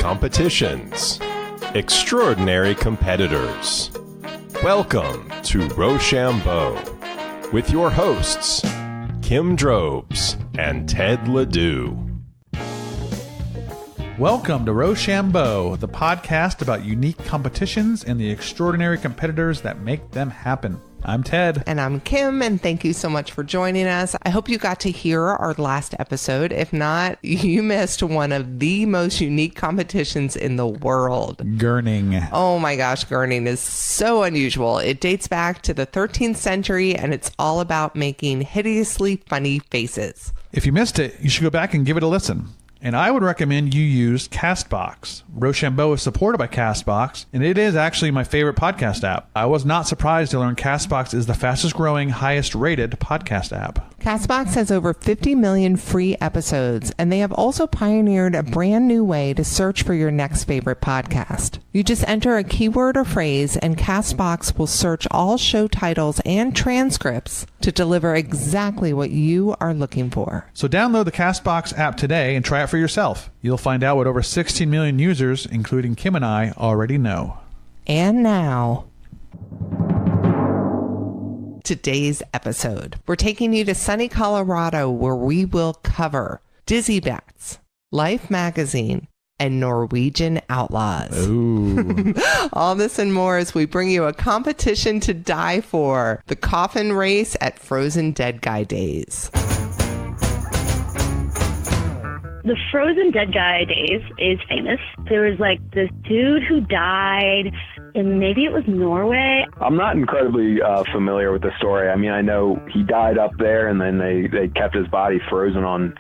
competitions, extraordinary competitors. Welcome to Rochambeau with your hosts, Kim Drobes and Ted Ledoux. Welcome to Rochambeau, the podcast about unique competitions and the extraordinary competitors that make them happen. I'm Ted. And I'm Kim, and thank you so much for joining us. I hope you got to hear our last episode. If not, you missed one of the most unique competitions in the world. Gurning. Oh my gosh, gurning is so unusual. It dates back to the 13th century, and it's all about making hideously funny faces. If you missed it, you should go back and give it a listen. And I would recommend you use Castbox. Rochambeau is supported by Castbox, and it is actually my favorite podcast app. I was not surprised to learn Castbox is the fastest growing, highest rated podcast app. Castbox has over 50 million free episodes, and they have also pioneered a brand new way to search for your next favorite podcast. You just enter a keyword or phrase, and Castbox will search all show titles and transcripts to deliver exactly what you are looking for. So download the Castbox app today and try it for yourself. You'll find out what over 16 million users, including Kim and I, already know. And now, today's episode. We're taking you to sunny Colorado, where we will cover Dizzy Bats, Life Magazine, and Norwegian outlaws. Ooh. All this and more as we bring you a competition to die for, the Coffin race at Frozen Dead Guy Days. The Frozen Dead Guy Days is famous. There was like this dude who died, and maybe it was Norway. I'm not incredibly familiar with the story. I mean, I know he died up there, and then they kept his body frozen on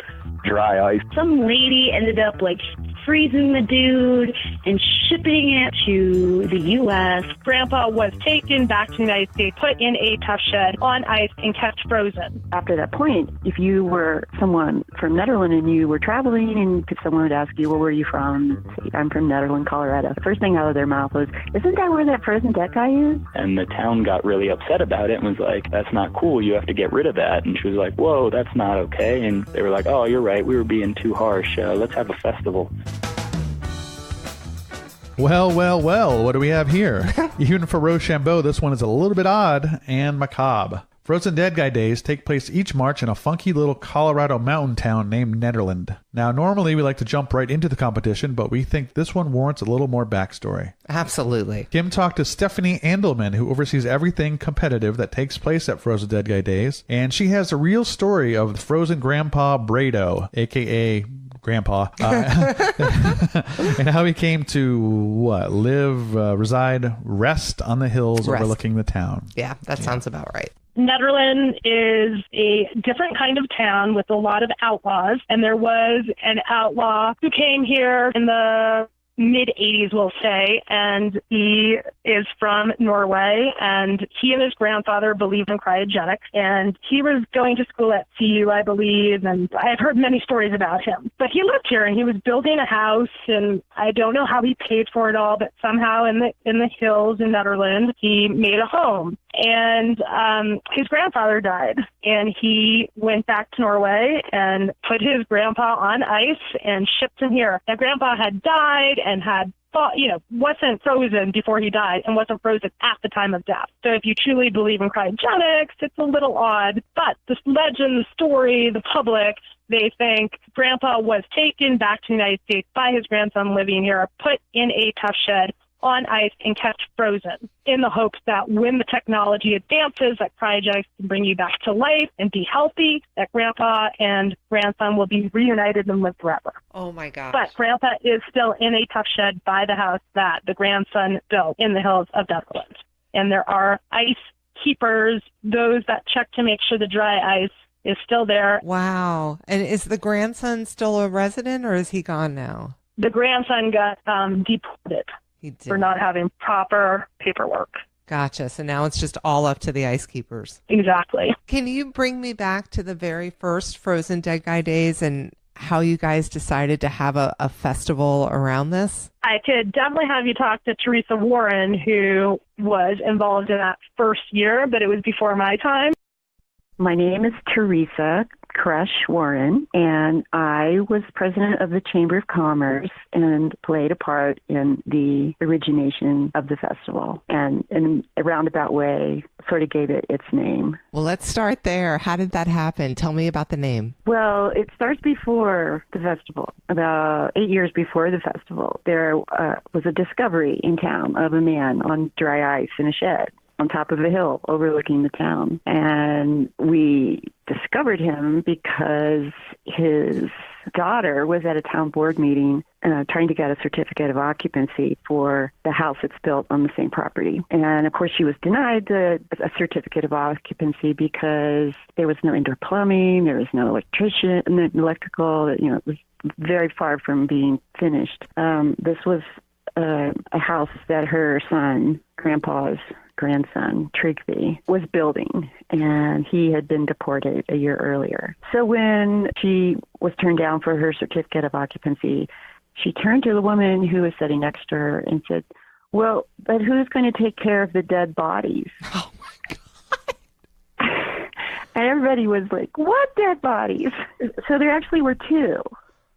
dry ice. Some lady ended up like freezing the dude and shipping it to the U.S. Grandpa was taken back to the United States, put in a tough shed on ice, and kept frozen. After that point, if you were someone from Nederland and you were traveling and someone would ask you, well, where are you from? Say, I'm from Nederland, Colorado. The first thing out of their mouth was, isn't that where that frozen dead guy is? And the town got really upset about it and was like, that's not cool. You have to get rid of that. And she was like, whoa, that's not okay. And they were like, oh, you're right. We were being too harsh. Let's have a festival. Well, what do we have here? Even for Rochambeau, this one is a little bit odd and macabre. Frozen Dead Guy Days take place each March in a funky little Colorado mountain town named Nederland. Now, normally we like to jump right into the competition, but we think this one warrants a little more backstory. Absolutely. Kim talked to Stephanie Andelman, who oversees everything competitive that takes place at Frozen Dead Guy Days, and she has a real story of the frozen Grandpa Bredo, a.k.a. Grandpa, and how he came to reside, rest on the hills overlooking the town. Yeah, that sounds about right. Nederland is a different kind of town with a lot of outlaws, and there was an outlaw who came here in the mid-'80s, we'll say, and he is from Norway, and he and his grandfather believed in cryogenics, and he was going to school at CU, I believe, and I've heard many stories about him. But he lived here, and he was building a house, and I don't know how he paid for it all, but somehow in the hills in Nederland, he made a home. And his grandfather died, and he went back to Norway and put his grandpa on ice and shipped him here. Now, grandpa had died and had wasn't frozen before he died and wasn't frozen at the time of death. So if you truly believe in cryogenics, it's a little odd. But the legend, the story, the public, they think grandpa was taken back to the United States by his grandson living here, put in a tough shed on ice and kept frozen in the hopes that when the technology advances, that cryogenics can bring you back to life and be healthy, that grandpa and grandson will be reunited and live forever. Oh my gosh. But grandpa is still in a tough shed by the house that the grandson built in the hills of Nederland. And there are ice keepers, those that check to make sure the dry ice is still there. Wow. And is the grandson still a resident, or is he gone now? The grandson got deported. He did. For not having proper paperwork. Gotcha. So now it's just all up to the ice keepers. Exactly. Can you bring me back to the very first Frozen Dead Guy Days and how you guys decided to have a festival around this? I could definitely have you talk to Teresa Warren, who was involved in that first year, but it was before my time. My name is Teresa Crush Warren, and I was president of the Chamber of Commerce and played a part in the origination of the festival, and in a roundabout way sort of gave it its name. Well, let's start there. How did that happen? Tell me about the name. Well, it starts before the festival. About 8 years before the festival, there was a discovery in town of a man on dry ice in a shed on top of a hill overlooking the town. And we discovered him because his daughter was at a town board meeting trying to get a certificate of occupancy for the house that's built on the same property. And of course, she was denied a certificate of occupancy because there was no indoor plumbing, there was no electrical, it was very far from being finished. This was a house that her son, Grandpa's grandson, Trigby, was building, and he had been deported a year earlier. So when she was turned down for her certificate of occupancy, she turned to the woman who was sitting next to her and said, well, but who's going to take care of the dead bodies? Oh, my God. And everybody was like, what dead bodies? So there actually were two.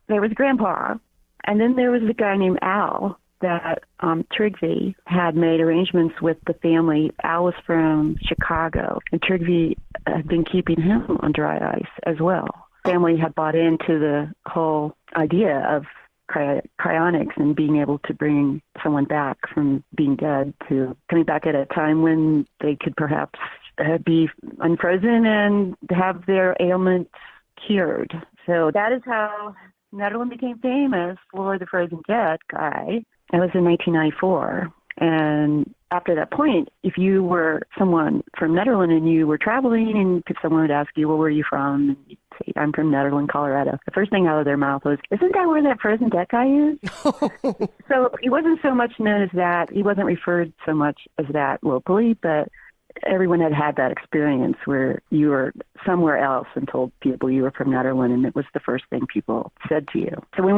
There was Grandpa, and then there was a guy named Al that Trigby had made arrangements with the family. Al was from Chicago, and Trigby had been keeping him on dry ice as well. Family had bought into the whole idea of cryonics and being able to bring someone back from being dead to coming back at a time when they could perhaps be unfrozen and have their ailments cured. So that is how Nederland became famous for the frozen dead guy. That was in 1994. And after that point, if you were someone from Nederland and you were traveling and someone would ask you, well, where are you from? And you'd say, I'm from Nederland, Colorado. The first thing out of their mouth was, isn't that where that frozen dead guy is? So he wasn't so much known as that. He wasn't referred so much as that locally, but everyone had that experience where you were somewhere else and told people you were from Nederland, and it was the first thing people said to you. So when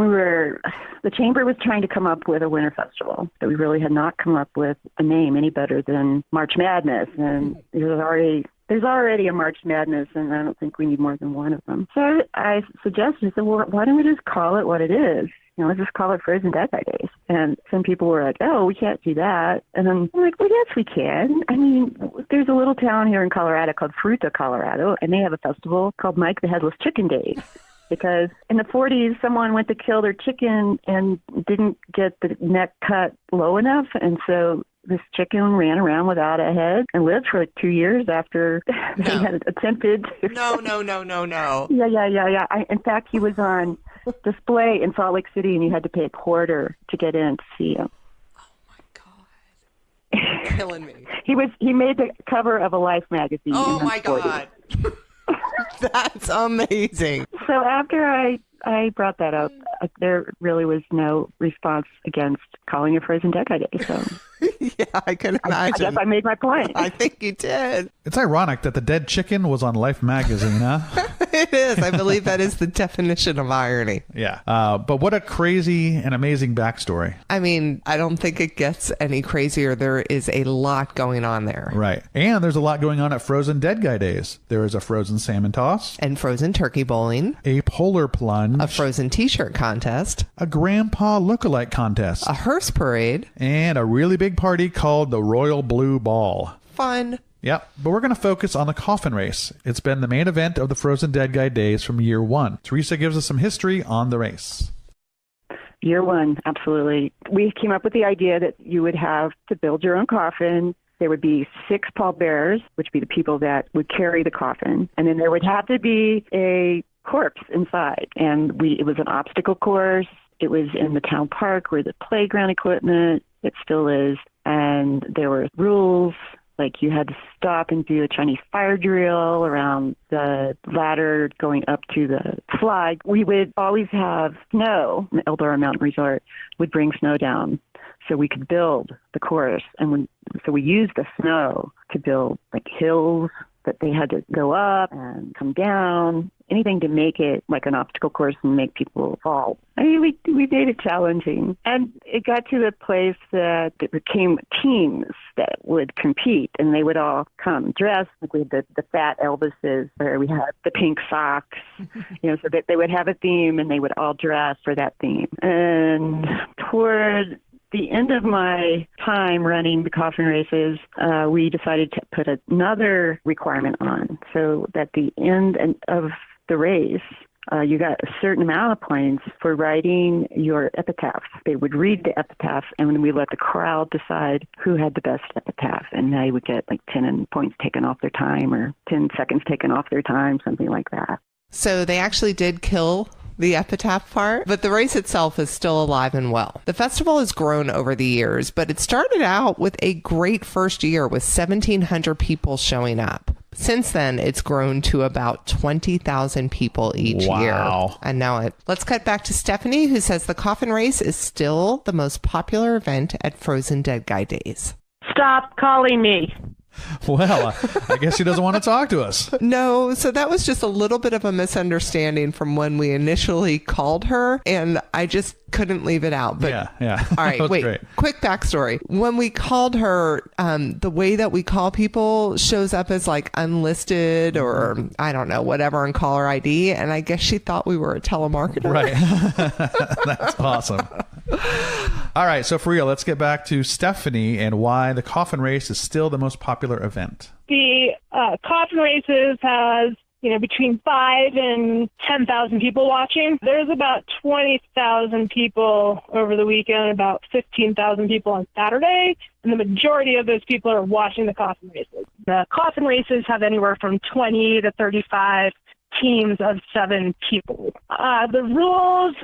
the Chamber was trying to come up with a winter festival, but we really had not come up with a name any better than March Madness, and there's already a March Madness, and I don't think we need more than one of them. So I suggested, well, why don't we just call it what it is? Let's just call it Frozen Dead Guy Days. And some people were like, oh, we can't do that. And then I'm like, well, yes, we can. I mean, there's a little town here in Colorado called Fruita, Colorado, and they have a festival called Mike the Headless Chicken Days. Because in the 40s, someone went to kill their chicken and didn't get the neck cut low enough. And so this chicken ran around without a head and lived for like 2 years after they had attempted to. No. Yeah. In fact, he was on display in Salt Lake City, and you had to pay $0.25 to get in to see him. Oh my God, you're killing me. He made the cover of a Life magazine. Oh my God, that's amazing. So after I brought that up, there really was no response against calling it Frozen Dead Guy Day. So yeah, I can imagine. I guess I made my point. I think you did. It's ironic that the dead chicken was on Life magazine, huh? It is. I believe that is the definition of irony. Yeah. But what a crazy and amazing backstory. I mean, I don't think it gets any crazier. There is a lot going on there. Right. And there's a lot going on at Frozen Dead Guy Days. There is a frozen salmon toss. And frozen turkey bowling. A polar plunge. A frozen t-shirt contest. A grandpa lookalike contest. A hearse parade. And a really big party called the Royal Blue Ball. Fun. Yep, but we're going to focus on the Coffin race. It's been the main event of the Frozen Dead Guy Days from year one. Teresa gives us some history on the race. Year one, absolutely. We came up with the idea that you would have to build your own coffin. There would be 6 pallbearers, which would be the people that would carry the coffin. And then there would have to be a corpse inside. And it was an obstacle course. It was in the town park where the playground equipment, it still is. And there were rules. Like you had to stop and do a Chinese fire drill around the ladder going up to the slide. We would always have snow. The Eldora Mountain Resort would bring snow down so we could build the course. And so we used the snow to build like hills that they had to go up and come down, anything to make it like an obstacle course and make people fall. I mean, we made it challenging. And it got to the place that it became teams that would compete, and they would all come dressed. Like we had the fat Elvises, or we had the pink socks, so that they would have a theme and they would all dress for that theme. And toward the end of my time running the coffin races, we decided to put another requirement on, so that the end of the race, you got a certain amount of points for writing your epitaph. They would read the epitaph, and then we let the crowd decide who had the best epitaph, and they would get like 10 points taken off their time, or 10 seconds taken off their time, something like that. So they actually did kill the epitaph part, but the race itself is still alive and well. The festival has grown over the years, but it started out with a great first year with 1,700 people showing up. Since then, it's grown to about 20,000 people each year. And now let's cut back to Stephanie, who says the coffin race is still the most popular event at Frozen Dead Guy Days. Stop calling me. Well, I guess she doesn't want to talk to us. No, so that was just a little bit of a misunderstanding from when we initially called her, and I just couldn't leave it out. But yeah. All right, wait. Great. Quick backstory. When we called her, the way that we call people shows up as like unlisted or I don't know, whatever on caller ID, and I guess she thought we were a telemarketer. Right. That's awesome. All right, so for real, let's get back to Stephanie and why the coffin race is still the most popular event. The coffin races has, between 5,000 and 10,000 people watching. There's about 20,000 people over the weekend, about 15,000 people on Saturday, and the majority of those people are watching the coffin races. The coffin races have anywhere from 20 to 35 teams of 7 people. The rules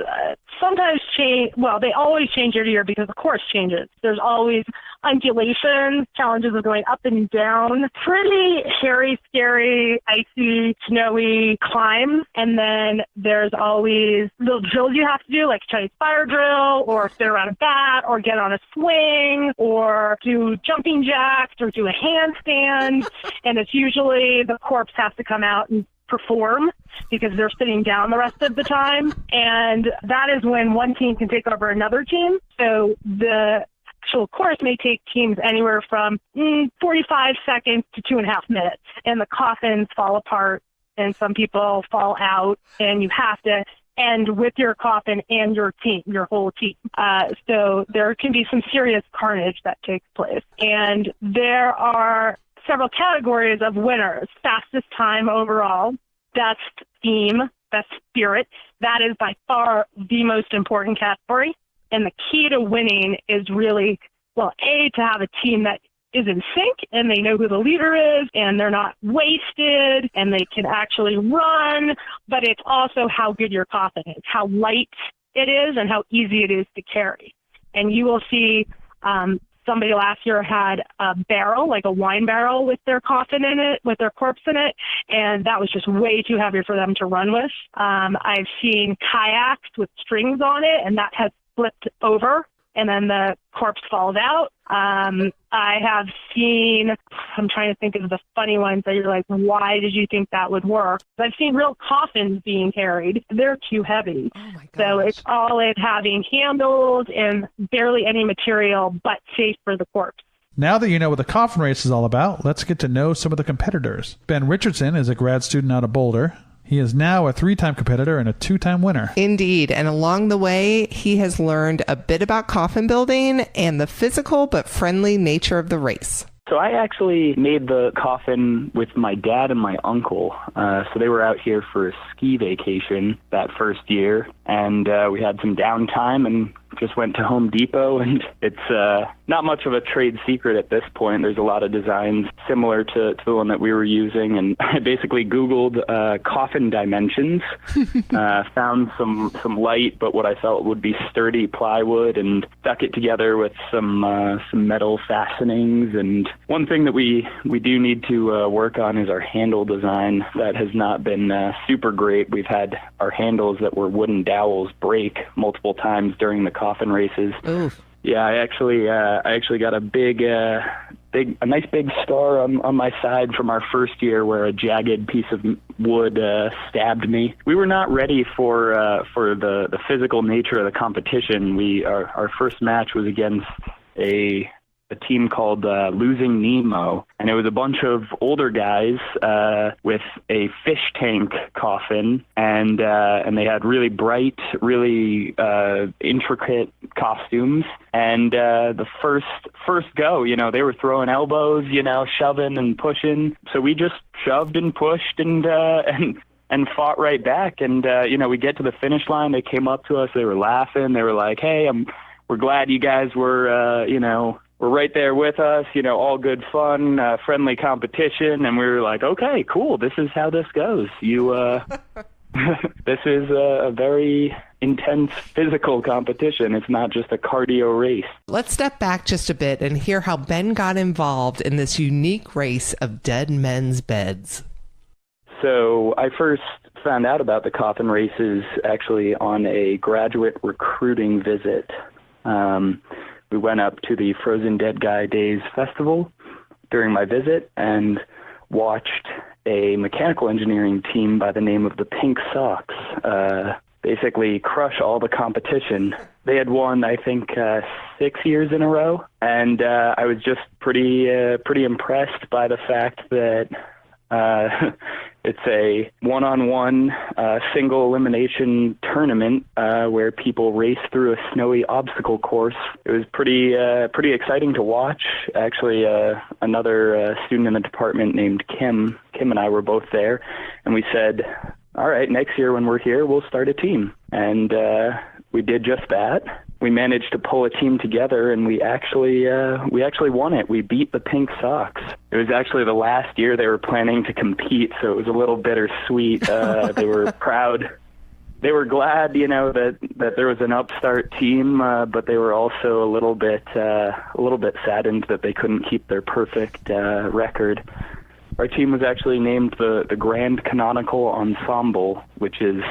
sometimes change. Well, they always change year to year because the course changes. There's always undulations, challenges of going up and down, pretty hairy, scary, icy, snowy climbs. And then there's always little drills you have to do, like Chinese fire drill, or spin around a bat, or get on a swing, or do jumping jacks, or do a handstand. And it's usually the corpse has to come out and perform because they're sitting down the rest of the time. And that is when one team can take over another team. So the actual course may take teams anywhere from 45 seconds to 2.5 minutes. And the coffins fall apart and some people fall out, and you have to end with your coffin and your team, your whole team. So there can be some serious carnage that takes place. And there are several categories of winners. Fastest time overall, best theme, best spirit. That is by far the most important category. And the key to winning is really, to have a team that is in sync and they know who the leader is and they're not wasted and they can actually run. But it's also how good your coffin is, how light it is and how easy it is to carry. And you will see somebody last year had a barrel, like a wine barrel with their coffin in it, with their corpse in it, and that was just way too heavy for them to run with. I've seen kayaks with strings on it, and that has flipped over, and then the corpse falls out. I have seen, I'm trying to think of the funny ones that you're like, why did you think that would work? I've seen real coffins being carried. They're too heavy. Oh my gosh. So it's all in having handles and barely any material, but safe for the corpse. Now that you know what the coffin race is all about, let's get to know some of the competitors. Ben Richardson is a grad student out of Boulder. He is now a 3-time competitor and a 2-time winner. Indeed. And along the way, he has learned a bit about coffin building and the physical but friendly nature of the race. So I actually made the coffin with my dad and my uncle. So they were out here for a ski vacation that first year, and we had some downtime and just went to Home Depot, and it's not much of a trade secret at this point. There's a lot of designs similar to the one that we were using, and I basically Googled coffin dimensions, found some light, but what I felt would be sturdy plywood, and stuck it together with some metal fastenings. And one thing that we do need to work on is our handle design. That has not been super great. We've had our handles that were wooden dowels break multiple times during the coffin races. Oof. Yeah, I actually got a big a nice big star on my side from our first year where a jagged piece of wood stabbed me. We were not ready for the physical nature of the competition. Our first match was against a team called Losing Nemo, and it was a bunch of older guys with a fish tank coffin, and they had really bright, really intricate costumes. And the first go, they were throwing elbows, shoving and pushing. So we just shoved and pushed and fought right back. And we get to the finish line. They came up to us. They were laughing. They were like, "Hey, we're glad you guys were we're right there with us, all good fun, friendly competition." And we were like, "Okay, cool. This is how this goes. This is a very intense physical competition. It's not just a cardio race." Let's step back just a bit and hear how Ben got involved in this unique race of dead men's beds. So I first found out about the coffin races actually on a graduate recruiting visit. We went up to the Frozen Dead Guy Days Festival during my visit and watched a mechanical engineering team by the name of the Pink Sox basically crush all the competition. They had won, I think, 6 years in a row, and I was just pretty impressed by the fact that it's a one-on-one single elimination tournament where people race through a snowy obstacle course. It was pretty exciting to watch. Actually, another student in the department named Kim and I were both there, and we said, "All right, next year when we're here, we'll start a team." And we did just that. We managed to pull a team together, and we actually won it. We beat the Pink Sox. It was actually the last year they were planning to compete, so it was a little bittersweet. They were proud. They were glad, that there was an upstart team, but they were also a little bit saddened that they couldn't keep their perfect record. Our team was actually named the Grand Canonical Ensemble, which is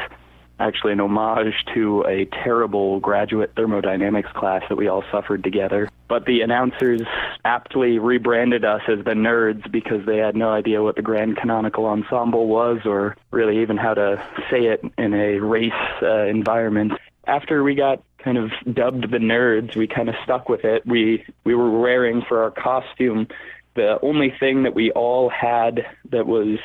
actually an homage to a terrible graduate thermodynamics class that we all suffered together. But the announcers aptly rebranded us as the Nerds because they had no idea what the Grand Canonical Ensemble was or really even how to say it in a race environment. After we got kind of dubbed the Nerds, we kind of stuck with it. We were wearing for our costume the only thing that we all had that was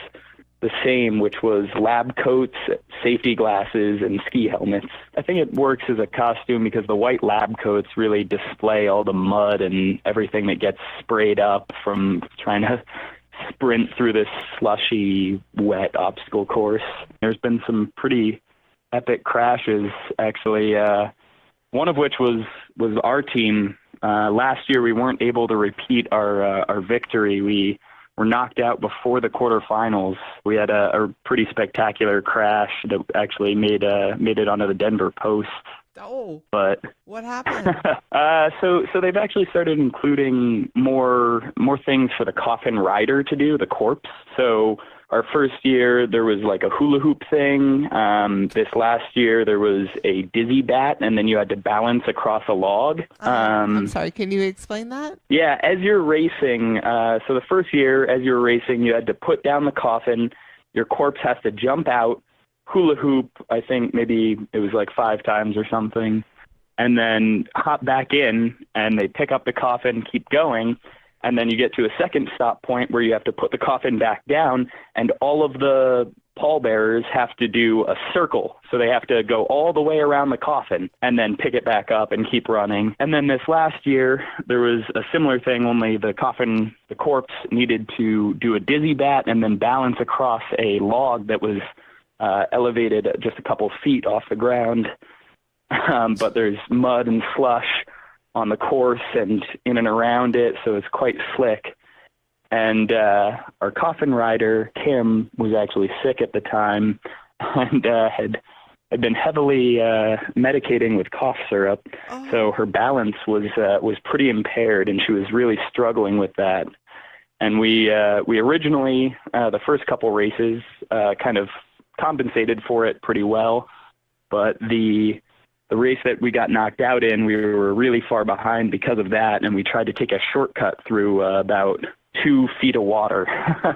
the same, which was lab coats, safety glasses, and ski helmets. I think it works as a costume because the white lab coats really display all the mud and everything that gets sprayed up from trying to sprint through this slushy, wet obstacle course. There's been some pretty epic crashes, actually, one of which was our team. Last year, we weren't able to repeat our victory. We were knocked out before the quarterfinals. We had a pretty spectacular crash that actually made it onto the Denver Post. Oh, but what happened? So they've actually started including more things for the coffin rider to do, the corpse. So our first year there was like a hula hoop thing. This last year there was a dizzy bat, and then you had to balance across a log. I'm sorry, can you explain that? Yeah, as you're racing, so the first year as you're racing, you had to put down the coffin. Your corpse has to jump out, hula hoop, I think maybe it was like 5 times or something, and then hop back in, and they pick up the coffin, keep going, and then you get to a second stop point where you have to put the coffin back down, and all of the pallbearers have to do a circle. So they have to go all the way around the coffin and then pick it back up and keep running. And then this last year, there was a similar thing, only the corpse needed to do a dizzy bat and then balance across a log that was elevated just a couple feet off the ground. But there's mud and slush on the course and in and around it, so it's quite slick. And our coffin rider, Kim, was actually sick at the time and had been heavily medicating with cough syrup. Oh. So her balance was pretty impaired, and she was really struggling with that. And we originally, the first couple races, kind of compensated for it pretty well, but the the race that we got knocked out in, we were really far behind because of that, and we tried to take a shortcut through about 2 feet of water.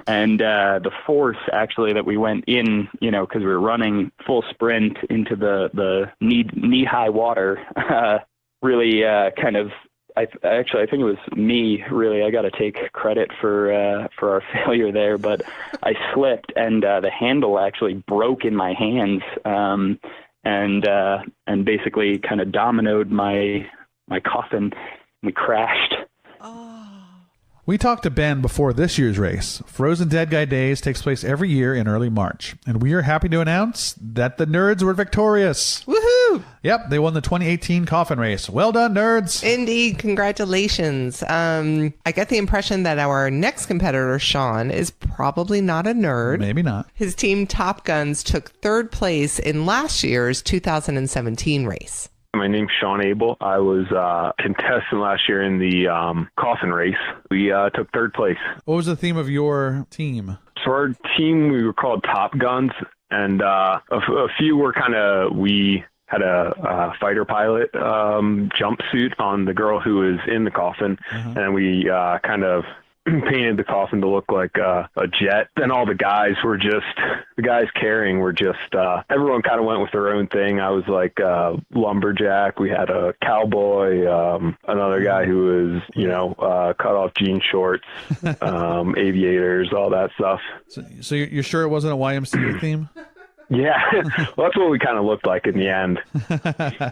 And the force actually that we went in, because we were running full sprint into the knee-high water, really kind of, I think it was me, really. I got to take credit for our failure there, but I slipped, and the handle actually broke in my hands, and basically kind of dominoed my coffin. We crashed. We talked to Ben before this year's race. Frozen Dead Guy Days takes place every year in early March, and we are happy to announce that the nerds were victorious. Woohoo! Yep, they won the 2018 Coffin race. Well done, nerds! Indeed, congratulations. I get the impression that our next competitor, Sean, is probably not a nerd. Maybe not. His team, Top Guns, took 3rd place in last year's 2017 race. My name's Sean Abel. I was contestant last year in the Coffin race. We took 3rd place. What was the theme of your team? So our team, we were called Top Guns, and a few were we had a fighter pilot jumpsuit on the girl who was in the coffin, and we kind of painted the coffin to look like a jet. And all the guys carrying were just everyone kind of went with their own thing. I was like lumberjack. We had a cowboy, another guy who was cut off jean shorts, aviators, all that stuff. So you're sure it wasn't a YMCA theme? Yeah, well, that's what we kind of looked like in the end.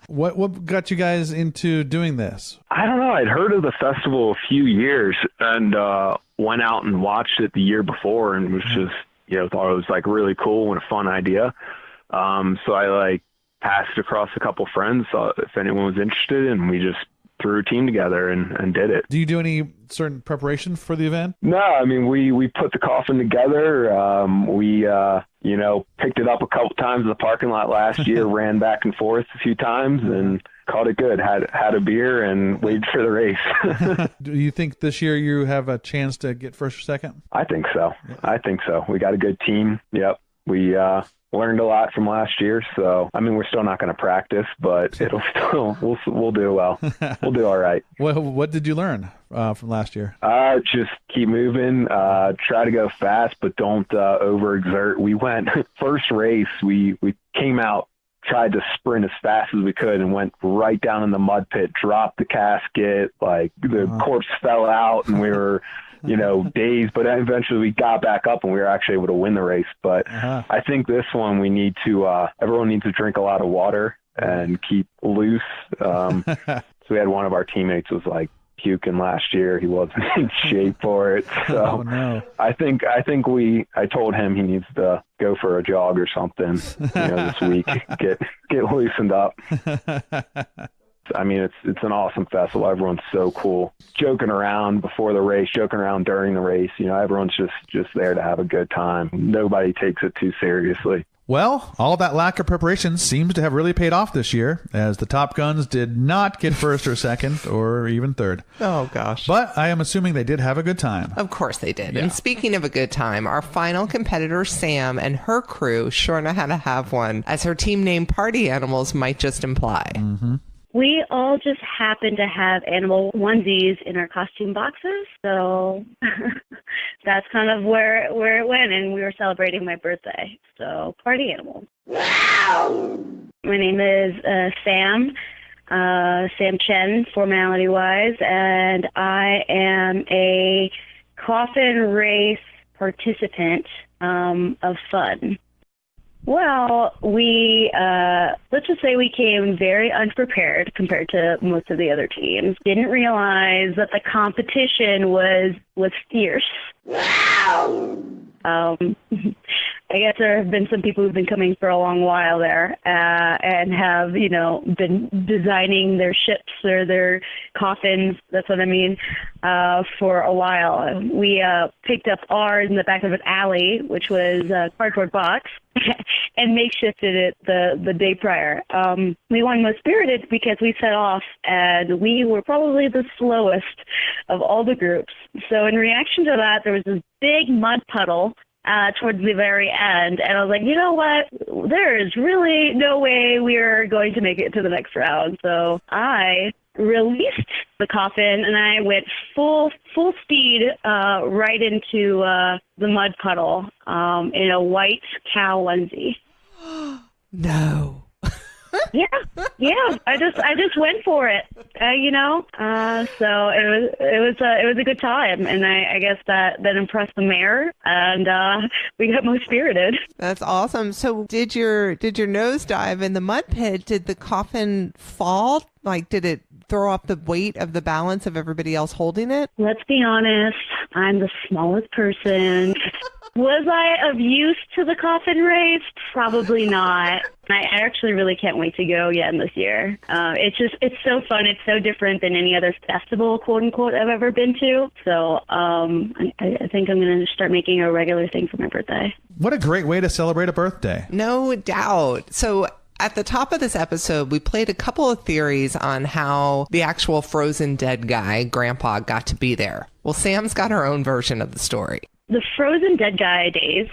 What got you guys into doing this? I don't know. I'd heard of the festival a few years and went out and watched it the year before and was just, thought it was like really cool and a fun idea. So I passed across a couple friends, saw if anyone was interested, and we just threw a team together and did it. Do you do any certain preparation for the event? No, I mean, we put the coffin together. We picked it up a couple times in the parking lot last year, ran back and forth a few times, and caught it good. Had a beer and waited for the race. Do you think this year you have a chance to get first or second? I think so. We got a good team. Yep. We learned a lot from last year, so I mean, we're still not going to practice, but we'll do well. We'll do all right. What did you learn from last year? Just keep moving, try to go fast, but don't overexert. We went first race, we came out, tried to sprint as fast as we could, and went right down in the mud pit, dropped the casket, the corpse fell out, and we were dazed, but eventually we got back up and we were actually able to win the race. But I think this one we need to, everyone needs to drink a lot of water and keep loose. So we had one of our teammates was puking last year. He wasn't in shape for it. So no. I told him he needs to go for a jog or something, this week, get loosened up. I mean, it's an awesome festival. Everyone's so cool. Joking around before the race, joking around during the race. Everyone's just there to have a good time. Nobody takes it too seriously. Well, all that lack of preparation seems to have really paid off this year, as the Top Guns did not get first or second or even third. Oh, gosh. But I am assuming they did have a good time. Of course they did. Yeah. And speaking of a good time, our final competitor, Sam, and her crew sure know how to have one, as her team name Party Animals might just imply. Mm-hmm. We all just happened to have animal onesies in our costume boxes, so that's kind of where it went, and we were celebrating my birthday. So, party animals. Wow! My name is Sam Chen, formality-wise, and I am a coffin race participant of fun. Well, let's just say we came very unprepared compared to most of the other teams. Didn't realize that the competition was fierce. Wow! I guess there have been some people who've been coming for a long while there and have, been designing their ships or their coffins, that's what I mean, for a while. We picked up ours in the back of an alley, which was a cardboard box, and makeshifted it the day prior. We won Most Spirited because we set off, and we were probably the slowest of all the groups. So in reaction to that, there was this big mud puddle towards the very end. And I was like, you know what? There is really no way we are going to make it to the next round. So I released the Coffin, and I went full speed right into the mud puddle in a white cow onesie. No. Yeah. I just went for it, you know. So it was a good time, and I guess that impressed the mayor, and we got more spirited. That's awesome. So did your nose dive in the mud pit? Did the coffin fall? Like, did it throw off the weight of the balance of everybody else holding it? Let's be honest. I'm the smallest person. Was I of use to the coffin race? Probably not. I actually really can't wait to go again this year. It's so fun. It's so different than any other festival, quote unquote, I've ever been to. So I think I'm going to start making a regular thing for my birthday. What a great way to celebrate a birthday. No doubt. So at the top of this episode, we played a couple of theories on how the actual frozen dead guy, Grandpa, got to be there. Well, Sam's got her own version of the story. The frozen dead guy days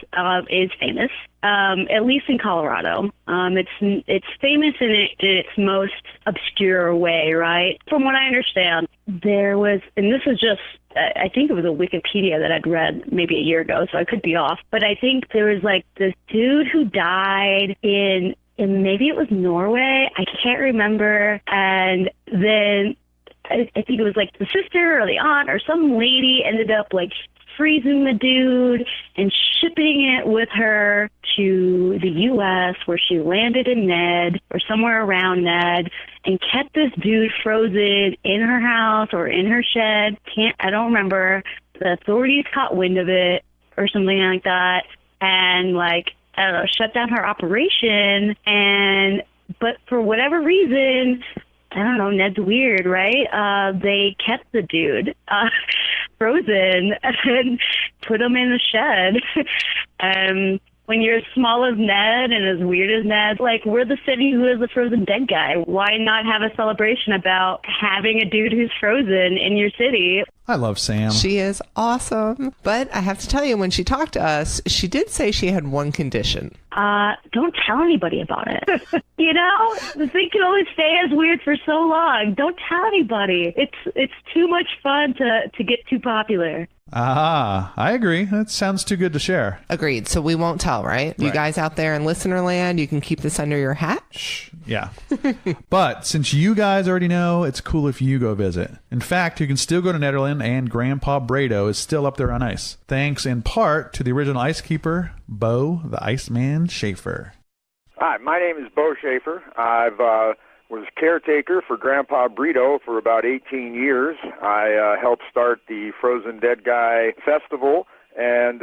is famous, at least in Colorado. It's famous in its most obscure way, right? From what I understand, there was, and this is just, I think it was a Wikipedia that I'd read maybe a year ago, so I could be off. But I think there was like this dude who died in maybe it was Norway. I can't remember. And then I think it was like the sister or the aunt or some lady ended up like freezing the dude and shipping it with her to the U.S. where she landed in Ned or somewhere around Ned and kept this dude frozen in her house or in her shed. I don't remember. The authorities caught wind of it or something like that and I don't know, shut down her operation. But for whatever reason, I don't know, Ned's weird, right? They kept the dude frozen and put him in the shed. When you're as small as Ned and as weird as Ned, like, we're the city who is the frozen dead guy. Why not have a celebration about having a dude who's frozen in your city? I love Sam. She is awesome. But I have to tell you, when she talked to us, she did say she had one condition. Don't tell anybody about it. You know, the thing can only stay as weird for so long. Don't tell anybody. It's too much fun to get too popular. I agree. That sounds too good to share. Agreed. So we won't tell, right? You guys out there in listener land, you can keep this under your hat. Shh. Yeah. But since you guys already know, it's cool if you go visit. In fact, you can still go to Nederland, and Grandpa Bredo is still up there on ice. Thanks in part to the original ice keeper, Bo the Iceman Schaefer. Hi, my name is Bo Schaefer. I've was caretaker for Grandpa Bredo for about 18 years. I helped start the Frozen Dead Guy Festival and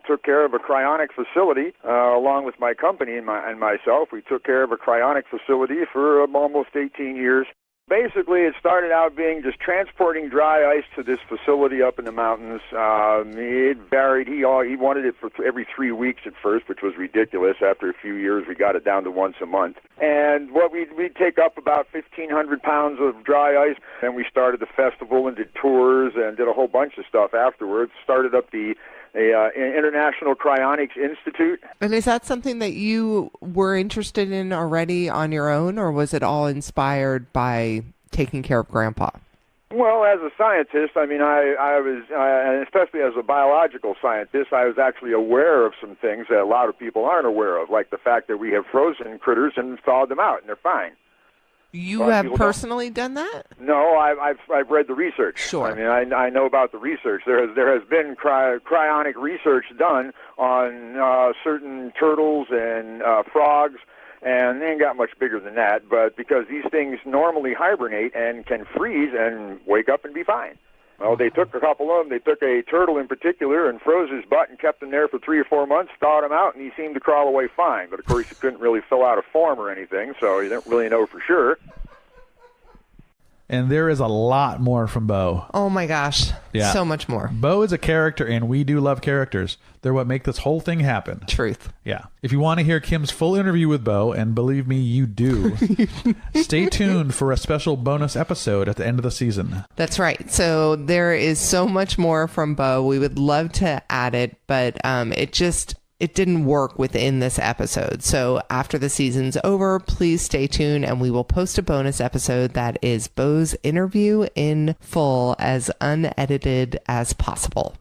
took care of a cryonic facility along with my company and myself. We took care of a cryonic facility for almost 18 years. Basically, it started out being just transporting dry ice to this facility up in the mountains. It varied. He wanted it for every 3 weeks at first, which was ridiculous. After a few years, we got it down to once a month. And we'd take up about 1,500 pounds of dry ice, and we started the festival and did tours and did a whole bunch of stuff afterwards. Started up the International Cryonics Institute. And is that something that you were interested in already on your own, or was it all inspired by taking care of Grandpa? Well, as a scientist, I mean, I was, and especially as a biological scientist, I was actually aware of some things that a lot of people aren't aware of, like the fact that we have frozen critters and thawed them out, and they're fine. You have personally done that? No, I've read the research. Sure. I mean, I know about the research. There has been cryonic research done on certain turtles and frogs, and they ain't got much bigger than that. But because these things normally hibernate and can freeze and wake up and be fine. Well, they took a couple of them. They took a turtle in particular and froze his butt and kept him there for 3 or 4 months, thawed him out, and he seemed to crawl away fine. But, of course, he couldn't really fill out a form or anything, so you don't really know for sure. And there is a lot more from Bo. Oh my gosh. Yeah. So much more. Bo is a character, and we do love characters. They're what make this whole thing happen. Truth. Yeah. If you want to hear Kim's full interview with Bo, and believe me, you do, stay tuned for a special bonus episode at the end of the season. That's right. So there is so much more from Bo. We would love to add it, but it didn't work within this episode. So after the season's over, please stay tuned and we will post a bonus episode that is Bo's interview in full, as unedited as possible.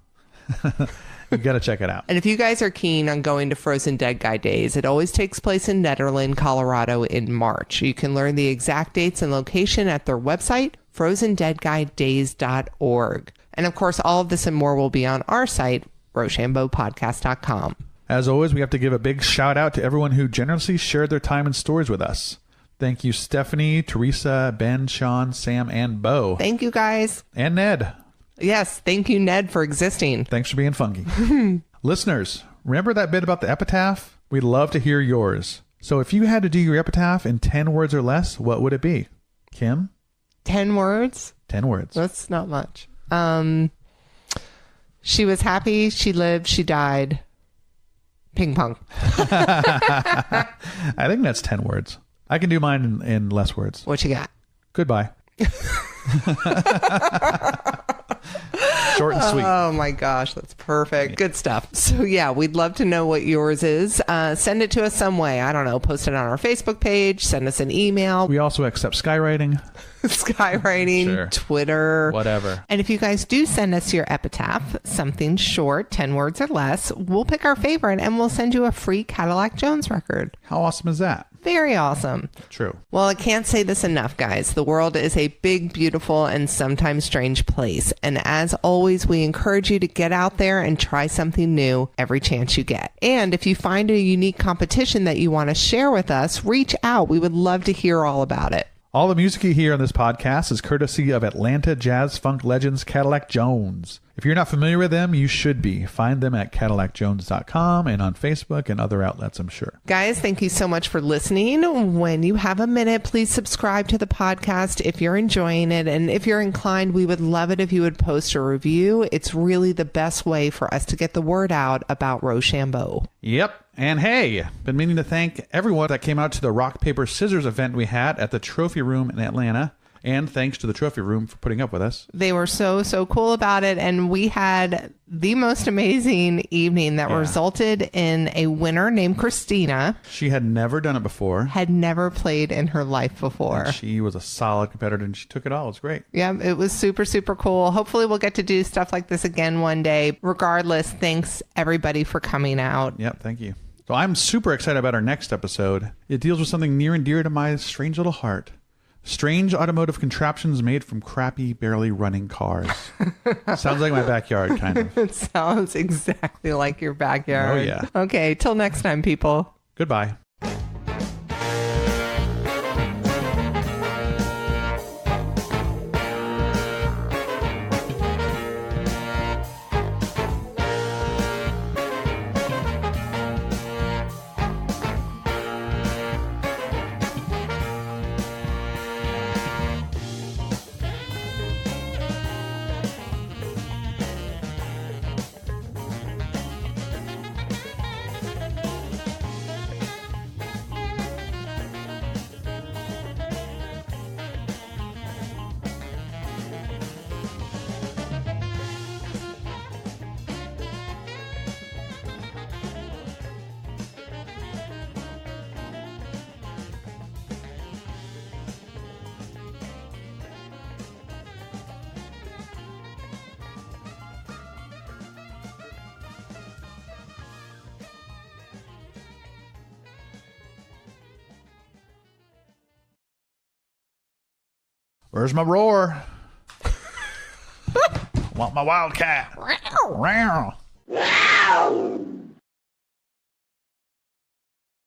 You got to check it out. And if you guys are keen on going to Frozen Dead Guy Days, it always takes place in Nederland, Colorado in March. You can learn the exact dates and location at their website, frozendeadguydays.org. And of course, all of this and more will be on our site, RochambeauPodcast.com. As always, we have to give a big shout out to everyone who generously shared their time and stories with us. Thank you, Stephanie, Teresa, Ben, Sean, Sam, and Bo. Thank you, guys. And Ned. Yes, thank you, Ned, for existing. Thanks for being funky. Listeners, remember that bit about the epitaph? We'd love to hear yours. So if you had to do your epitaph in 10 words or less, what would it be? Kim? 10 words? 10 words. That's not much. She was happy, she lived, she died. Ping pong. I think that's 10 words. I can do mine in less words. What you got? Goodbye. Short and sweet. Oh my gosh, that's perfect. Good stuff. So yeah, we'd love to know what yours is. Send it to us some way. I don't know. Post it on our Facebook page. Send us an email. We also accept skywriting. Skywriting, Sure. Twitter, Whatever. And if you guys do send us your epitaph, something short, 10 words or less, we'll pick our favorite and we'll send you a free Cadillac Jones record. How awesome is that? Very awesome. True. Well, I can't say this enough, guys. The world is a big, beautiful, and sometimes strange place. And as always, we encourage you to get out there and try something new every chance you get. And if you find a unique competition that you want to share with us, reach out. We would love to hear all about it. All the music you hear on this podcast is courtesy of Atlanta jazz funk legends Cadillac Jones. If you're not familiar with them, you should be. Find them at CadillacJones.com and on Facebook and other outlets, I'm sure. Guys, thank you so much for listening. When you have a minute, please subscribe to the podcast if you're enjoying it. And if you're inclined, we would love it if you would post a review. It's really the best way for us to get the word out about Rochambeau. Yep. And hey, been meaning to thank everyone that came out to the rock, paper, scissors event we had at the Trophy Room in Atlanta. And thanks to the Trophy Room for putting up with us. They were so cool about it. And we had the most amazing evening that resulted in a winner named Christina. She had never done it before. Had never played in her life before. And she was a solid competitor and she took it all. It was great. Yeah, it was super cool. Hopefully we'll get to do stuff like this again one day. Regardless, thanks everybody for coming out. Yep, thank you. So I'm super excited about our next episode. It deals with something near and dear to my strange little heart. Strange automotive contraptions made from crappy, barely running cars. Sounds like my backyard, kind of. It sounds exactly like your backyard. Oh, yeah. Okay, till next time, people. Goodbye. Where's my roar? Want my wildcat. Wow.